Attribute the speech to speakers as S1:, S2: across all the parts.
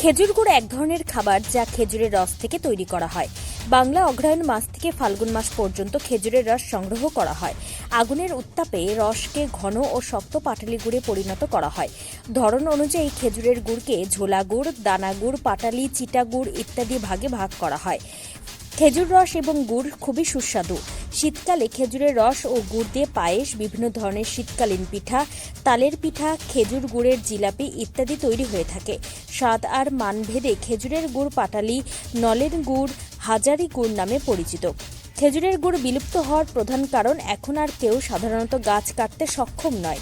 S1: খেজুর গুড় এক ধরনের খাবার যা খেজুরের রস থেকে তৈরি করা হয়। বাংলা অগ্রহায়ণ মাস থেকে ফাল্গুন মাস পর্যন্ত খেজুরের রস সংগ্রহ করা হয়। আগুনের উত্তাপে রসকে ঘন ও শক্ত পাটালি গুড়ে পরিণত করা হয়। ধরন অনুযায়ী খেজুরের গুড়কে ঝোলা গুড়, দানা গুড়, পাটালি, চিটা গুড় ইত্যাদি ভাগে ভাগ করা হয়। খেজুর রস এবং গুড় খুবই সুস্বাদু। শীতকালে খেজুরের রস ও গুড় দিয়ে পায়েস, বিভিন্ন ধরনের শীতকালীন পিঠা, তালের পিঠা, খেজুর গুড়ের জিলাপি ইত্যাদি তৈরি হয়ে থাকে। স্বাদ আর মানভেদে খেজুরের গুড় পাটালি, নলেন গুড়, হাজারি গুড় নামে পরিচিত। খেজুরের গুড় বিলুপ্ত হওয়ার প্রধান কারণ এখন আর কেউ সাধারণত গাছ কাটতে সক্ষম নয়,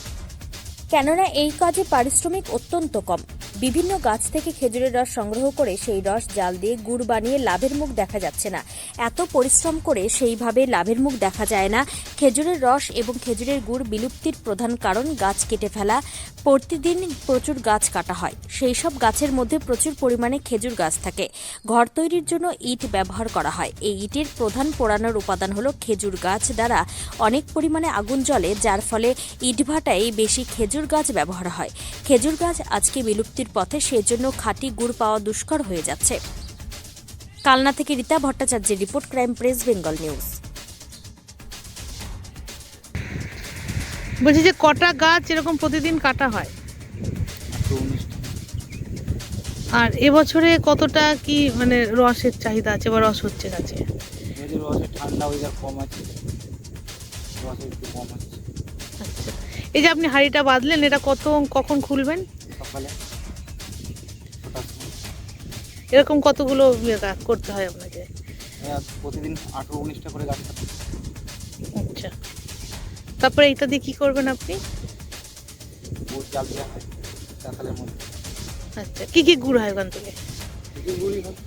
S1: কেননা এই কাজে পারিশ্রমিক অত্যন্ত কম। বিভিন্ন গাছ থেকে খেজুরের রস সংগ্রহ করে সেই রস জাল দিয়ে গুড় বানিয়ে লাভের মুখ দেখা যাচ্ছে না। এত পরিশ্রম করে সেইভাবে লাভের মুখ দেখা যায় না। খেজুরের রস এবং খেজুরের গুড় বিলুপ্তির প্রধান কারণ গাছ কেটে ফেলা। প্রতিদিন প্রচুর গাছ কাটা হয়। সেই সব গাছের মধ্যে প্রচুর পরিমাণে খেজুর গাছ থাকে। ঘর তৈরির জন্য ইট ব্যবহার করা হয়। এই ইটের প্রধান পোড়ানোর উপাদান হলো খেজুর গাছ দ্বারা অনেক পরিমাণে আগুন জ্বলে, যার ফলে ইটভাটায় বেশি খেজুর গাছ ব্যবহার হয়। খেজুর গাছ আজকে বিলুপ্তির পথে, সেজন্য খাঁটি গুড় পাওয়া দুষ্কর হয়ে যাচ্ছে। কালনা থেকে রীতা ভট্টাচার্যের report, crime press, Bengal news.
S2: বলছি যে কটা গাছ এরকম প্রতিদিন কাটা হয়, আর এবছরে কতটা কি মানে রসের চাহিদা আছে বা রস হচ্ছে গাছে?
S3: ঠান্ডা ওয়েদার কম আছে, রস একটু কম আছে।
S2: আচ্ছা, এই যে আপনি হাঁড়িটা বাঁধলেন, এটা কখন খুলবেন?
S3: সকালে
S2: এরকম কতগুলো করতে হয় আপনাকে?
S3: প্রতিদিন 18-19টা করে গাছ কাটতে।
S2: আচ্ছা, তারপরে এটা দিয়ে কি করবেন আপনি?
S3: গুড় জাল দেওয়া হয় সকালের মধ্যে।
S2: আচ্ছা, কি কি গুড় হয় ওখান থেকে?
S3: গুড়ি হয়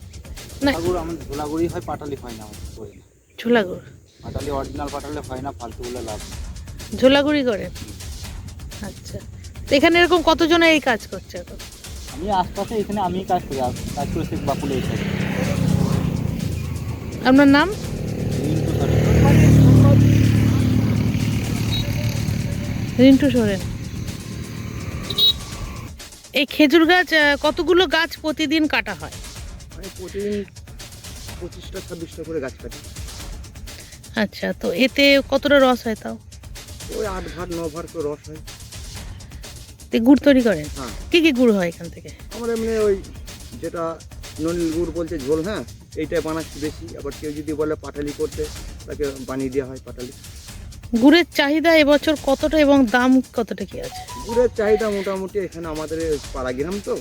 S2: না,
S3: গুড় আমাদের ঝোলা গুড়ি হয়, পাটালি হয় না আমাদের করি না।
S2: ঝোলা গুড়?
S3: পাটালি অরিজিনাল পাটালি হয় না, ফালতুগুলো লাভ।
S2: ঝোলা গুড়ি করেন? আচ্ছা, তো এখানে এরকম কতজন এই কাজ করছে এখন?
S3: আমি আশপাশে এখানে আমি কাজ করি, কাজ করে শেখ বাকুলে এসে।
S2: আপনার নাম? রিন্টু সোরেন। এই খেজুর গাছ কতগুলো গাছ প্রতিদিন কাটা হয়?
S3: আমি প্রতিদিন 25টা-26টা করে গাছ কাটি।
S2: আচ্ছা, তো এতে কতটা রস হয় তাও?
S3: ওই 8 ভার 9 ভার করে রস হয়।
S2: গুড় তৈরি করেন?
S3: হ্যাঁ।
S2: কি কি গুড় হয় এখান থেকে?
S3: আমার এমনি ওই যেটা নলিল গুড় বলছে ঝোল, হ্যাঁ এইটাই বানাচ্ছি বেশি। আবার কেউ যদি বলে পাটালি করতে, তাকে বানিয়ে দেওয়া হয় পাটালি।
S2: গুড়ের চাহিদা এবছর কতটা এবং দাম কতটা কি আছে?
S3: গুড়ের চাহিদা মোটামুটি এখানে আমাদের পাড়া গ্রাম তো,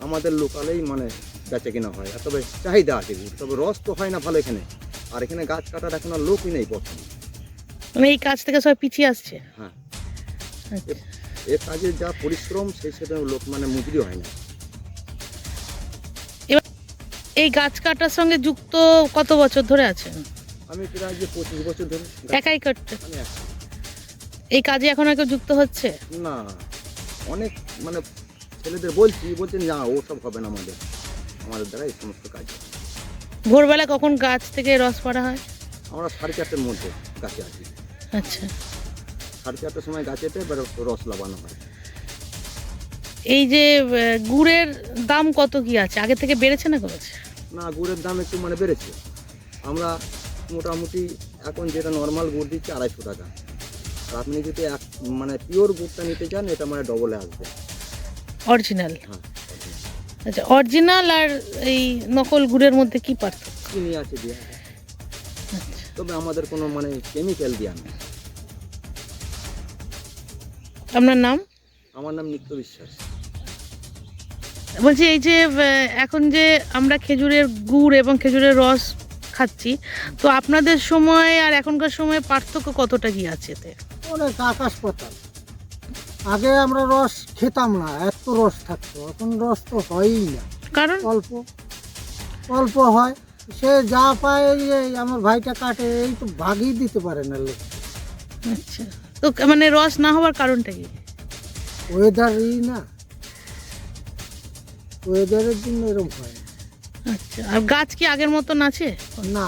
S3: আমাদের লোকালেই মানে বেচা কিনা হয়। আর তবে চাহিদা আছে গুড়, তবে রস তো হয় না ভালো এখানে। আর এখানে গাছ কাটার এখন আর লোকই নেই প্রথম।
S2: মানে এই কাজ থেকে সব পিছিয়ে আসছে?
S3: হ্যাঁ,
S2: আচ্ছা।
S3: এ কাজে যা পরিশ্রম সেই সাথে লোক মানে মজুরি হয় না।
S2: এই গাছ কাটার সঙ্গে যুক্ত কত বছর ধরে আছেন?
S3: আমি প্রায় যে 25 বছর ধরে
S2: একাই কাটতে?
S3: আমি একা।
S2: এই কাজে এখন আর কেউ যুক্ত হচ্ছে?
S3: না, অনেক মানে ছেলেদের বলছেন না ওসব হবে না, আমাদের দ্বারা এই সমস্ত কাজ।
S2: ভোরবেলা কখন গাছ থেকে রস পড়া হয়?
S3: আমরা 4:30টার মধ্যে গাছে আসি।
S2: আচ্ছা,
S3: 4:30টার সময় গাছেতে এবার রস লাগানো হয়।
S2: এই যে গুড়ের দাম কত কি আছে, আগে থেকে বেড়েছে না কমেছে?
S3: না, গুড়ের দাম একটু মানে বেড়েছে। আমরা মোটামুটি এখন যেটা নর্মাল গুড় দিচ্ছি 250 টাকা। আর আপনি যদি মানে পিওর গুড়টা নিতে চান, এটা মানে ডবলে আসবে।
S2: অরিজিনাল?
S3: হ্যাঁ,
S2: আচ্ছা, অরিজিনাল আর এই নকল গুড়ের মধ্যে কি পার্থক্য?
S3: চিনি আছে দেওয়া,
S2: আচ্ছা,
S3: তবে আমাদের কোনো মানে কেমিক্যাল দেওয়া নেই।
S2: আপনার নাম?
S3: আমার নাম নিত্য বিশ্বাস।
S2: বলছি, এই যে এখন যে আমরা খেজুরের গুড় এবং খেজুরের রস খাচ্ছি, তো আপনাদের সময় আর এখনকার সময় পার্থক্য কতটা কি আছে এতে?
S4: অনেক আকাশ পাতাল। আগে আমরা রস খেতাম না, এত রস থাকতো। এখন রস তো হয়ই না,
S2: কারণ
S4: অল্প অল্প হয়। সে যা পায়, এই আমার ভাইটা কাটে, এই তো ভাগই দিতে পারে না লোক।
S2: আচ্ছা, তো মানে রস না হওয়ার কারণটা কি?
S4: ওয়েদারই না, ওয়েদারের জন্য এরকম হয় না।
S2: আচ্ছা, আর গাছ কি আগের মতন আছে?
S4: না,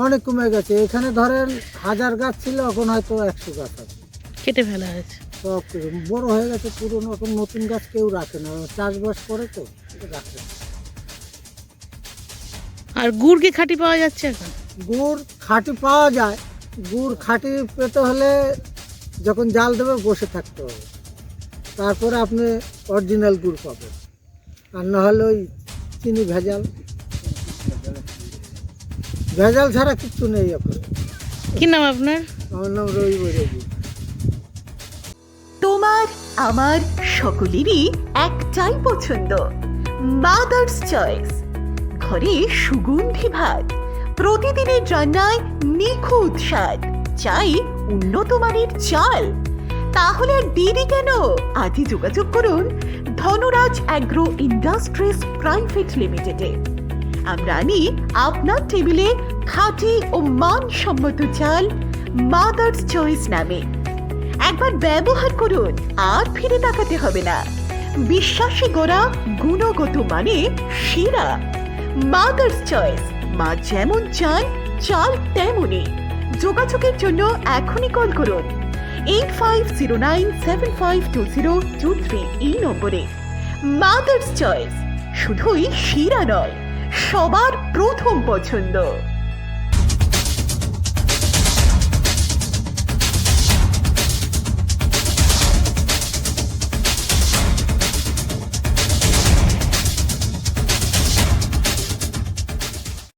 S4: অনেক কমে গেছে। এখানে ধরেন 1000 গাছ ছিল, এখন হয়তো 100 গাছ আছে।
S2: কেটে ফেলা হয়েছে?
S4: সব কিছু বড় হয়ে গেছে পুরনো। এখন নতুন গাছ কেউ রাখে না, চাষবাস করে তো। রাখে।
S2: আর গুড় কি খাঁটি পাওয়া যাচ্ছে এখন?
S4: গুড় খাঁটি পাওয়া যায়, গুড় খাঁটি পেতে হলে যখন জাল দেবে বসে থাকতে হবে, তারপরে আপনি অরিজিনাল গুড় পাবেন। আর না হলে ওই চিনি ভেজাল, ভেজাল ছাড়া কিচ্ছু নেই এখন।
S2: কি নাম আপনার?
S4: আমার নাম রবি বৈরাগী।
S5: তোমার আমার সকলেরই একটাই পছন্দ, মাদার্স চয়েস। ঘরে সুগন্ধি ভাত, প্রতিদিনের রান্নায় নিখুঁত স্বাদ, চাই উন্নত মানের চাল। তাহলে আর দেরি কেন? আজই যোগাযোগ করুন ধনরাজ অ্যাগ্রো ইন্ডাস্ট্রিজ প্রাইভেট লিমিটেডে। আমরা আনি আপনার টেবিলে খাঁটি ও মানসম্মত চাল মাদার্স চয়েস নামে। একবার ব্যবহার করুন, আর ফিরে তাকাতে হবে না। বিশ্বাসী গোড়া, গুণগত মানে সেরা। মাদার্স চয়েস, মা যেমন চান চাল তেমনই। যোগাযোগের জন্য এখনই কল করুন 8509752023 এই নম্বরে। মাদার্স চয়েস শুধুই সেরা নয়, সবার প্রথম পছন্দ।